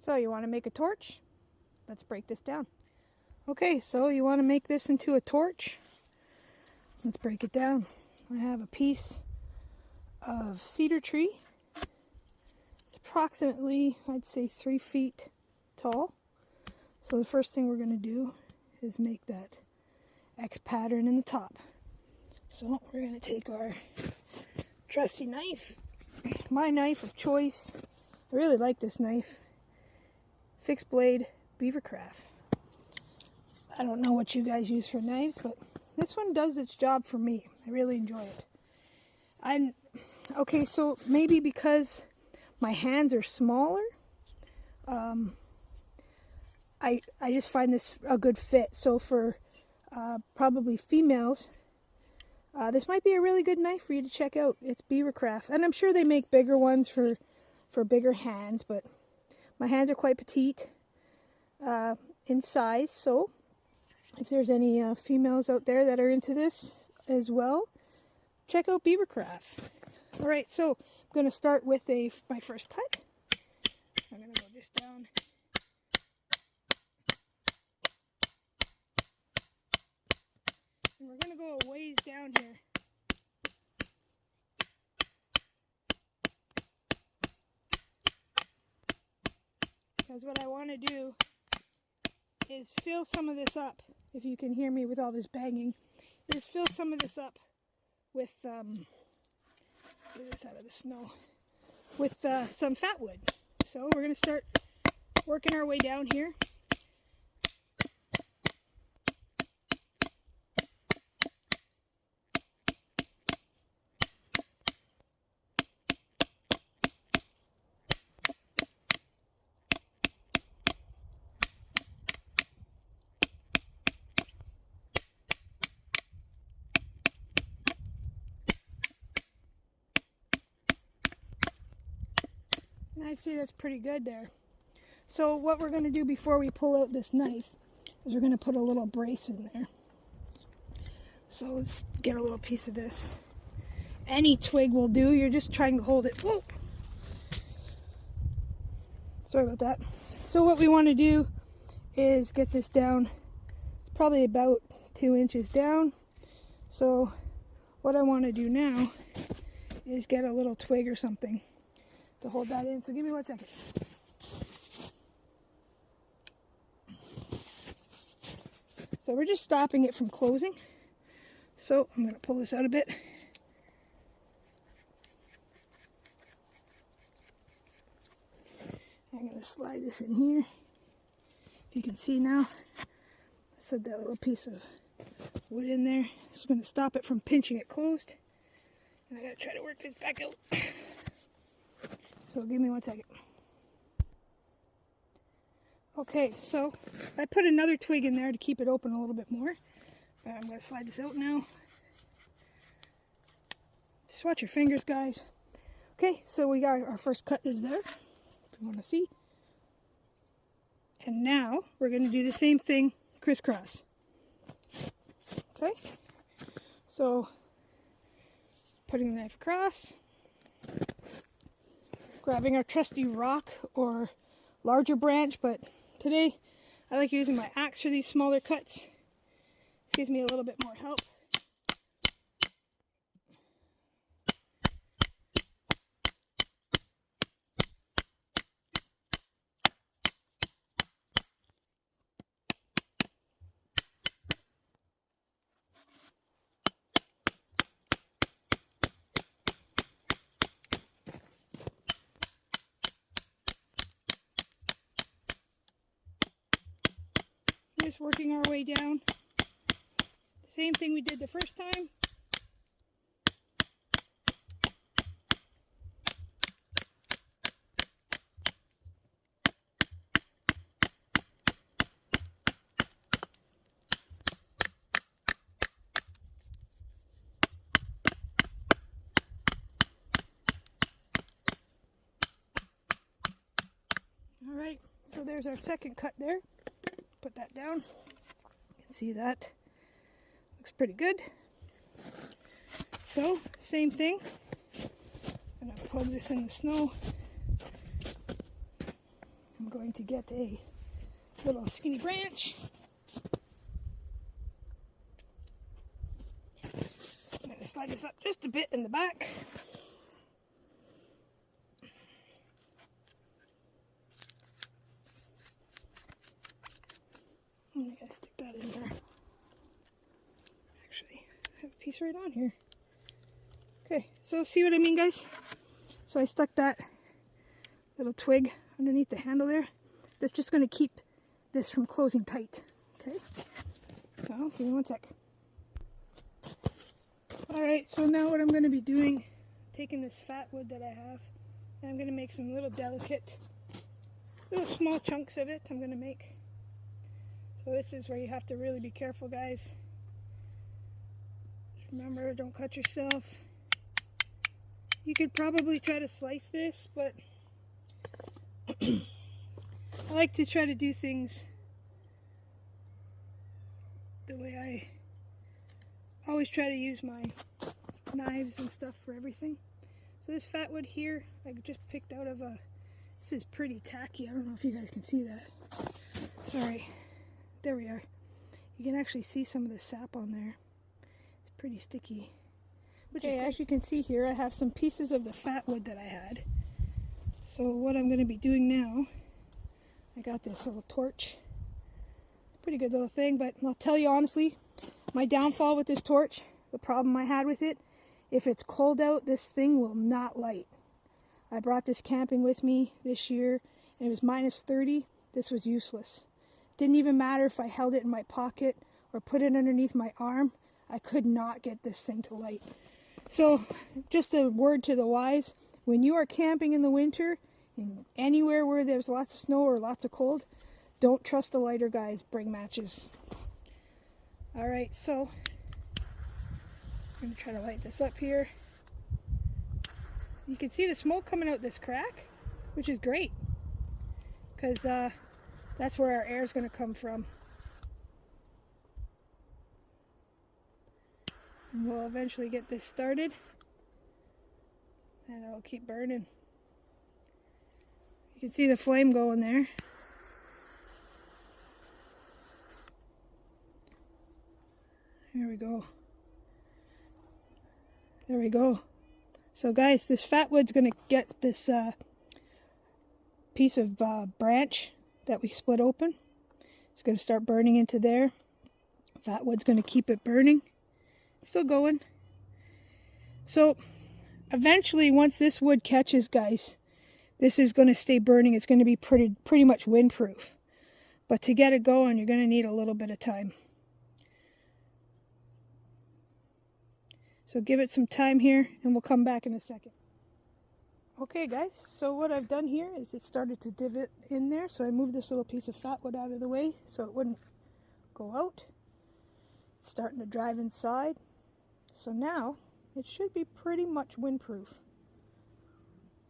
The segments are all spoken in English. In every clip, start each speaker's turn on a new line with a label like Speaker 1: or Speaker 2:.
Speaker 1: So you want to make a torch? Let's break this down. Okay, so you want to make this into a torch. Let's break it down. I have a piece of cedar tree. It's approximately, I'd say, 3 feet tall. So the first thing we're going to do is make that X pattern in the top. So we're going to take our trusty knife, my knife of choice. I really like this knife. Fixed blade Bushcraft. I don't know what you guys use for knives, but this one does its job for me. I really enjoy it. Okay, so maybe because my hands are smaller, I just find this a good fit. So for probably females, this might be a really good knife for you to check out. It's Bushcraft, and I'm sure they make bigger ones for bigger hands, but my hands are quite petite in size, so if there's any females out there that are into this as well, check out Bushcraft. Alright, so I'm going to start with my first cut. I'm going to go just down. And we're going to go a ways down here. Because what I want to do is fill some of this up. If you can hear me with all this banging, is fill some of this up with get this out of the snow, with some fat wood. So we're going to start working our way down here. I'd say that's pretty good there. So what we're going to do before we pull out this knife is we're going to put a little brace in there. So let's get a little piece of this. Any twig will do. You're just trying to hold it. Whoa! Sorry about that. So what we want to do is get this down. It's probably about 2 inches down. So what I want to do now is get a little twig or something to hold that in. So give me 1 second. So we're just stopping it from closing. So I'm going to pull this out a bit. I'm going to slide this in here. If you can see now, I set that little piece of wood in there. So I'm going to stop it from pinching it closed. And I got to try to work this back out. So give me 1 second. Okay, so I put another twig in there to keep it open a little bit more. But I'm going to slide this out now. Just watch your fingers, guys. Okay, so we got our first cut is there, if you want to see. And now we're going to do the same thing crisscross. Okay, so putting the knife across. Grabbing our trusty rock or larger branch, but today I like using my axe for these smaller cuts. This gives me a little bit more help. Just working our way down. Same thing we did the first time. All right, so there's our second cut there. Put that down. You can see that looks pretty good. So same thing. I'm gonna plug this in the snow. I'm going to get a little skinny branch. I'm going to slide this up just a bit in the back. I'm going to stick that in there. Actually, I have a piece right on here. Okay, so see what I mean, guys? So I stuck that little twig underneath the handle there. That's just going to keep this from closing tight. Okay, so give me one sec. Alright, so now what I'm going to be doing, taking this fat wood that I have, and I'm going to make some little delicate, little small chunks of it I'm going to make. So this is where you have to really be careful, guys. Remember, don't cut yourself. You could probably try to slice this, but I like to try to do things the way I always try to use my knives and stuff for everything. So this fat wood here, I just picked out of a, this is pretty tacky. I don't know if you guys can see that. Sorry. There we are. You can actually see some of the sap on there. It's pretty sticky. Okay, as you can see here, I have some pieces of the fat wood that I had. So what I'm going to be doing now, I got this little torch. Pretty good little thing, but I'll tell you honestly, my downfall with this torch, the problem I had with it, if it's cold out, this thing will not light. I brought this camping with me this year, and it was minus 30. This was useless. Didn't even matter if I held it in my pocket or put it underneath my arm. I could not get this thing to light. So, just a word to the wise, when you are camping in the winter, anywhere where there's lots of snow or lots of cold, don't trust a lighter, guys. Bring matches. Alright, so I'm going to try to light this up here. You can see the smoke coming out this crack, which is great, because that's where our air is going to come from. And we'll eventually get this started, and it'll keep burning. You can see the flame going there. There we go. There we go. So guys, this fat wood's going to get this piece of branch that we split open. It's going to start burning into there. Fat wood's going to keep it burning. It's still going. So eventually, once this wood catches, guys, this is going to stay burning. It's going to be pretty much windproof. But to get it going, you're going to need a little bit of time. So give it some time here, and we'll come back in a second. Okay guys, so what I've done here is it started to divot in there, so I moved this little piece of fat wood out of the way so it wouldn't go out. It's starting to drive inside. So now it should be pretty much windproof.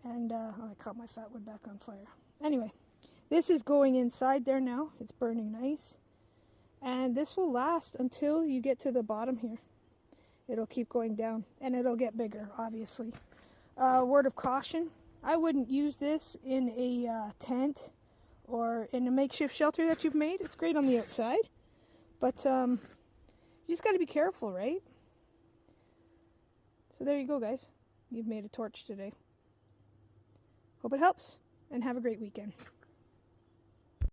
Speaker 1: And I caught my fat wood back on fire. Anyway, this is going inside there now. It's burning nice. And this will last until you get to the bottom here. It'll keep going down, and it'll get bigger, obviously. Word of caution, I wouldn't use this in a tent or in a makeshift shelter that you've made. It's great on the outside, but you just got to be careful, right? So there you go, guys. You've made a torch today. Hope it helps, and have a great weekend.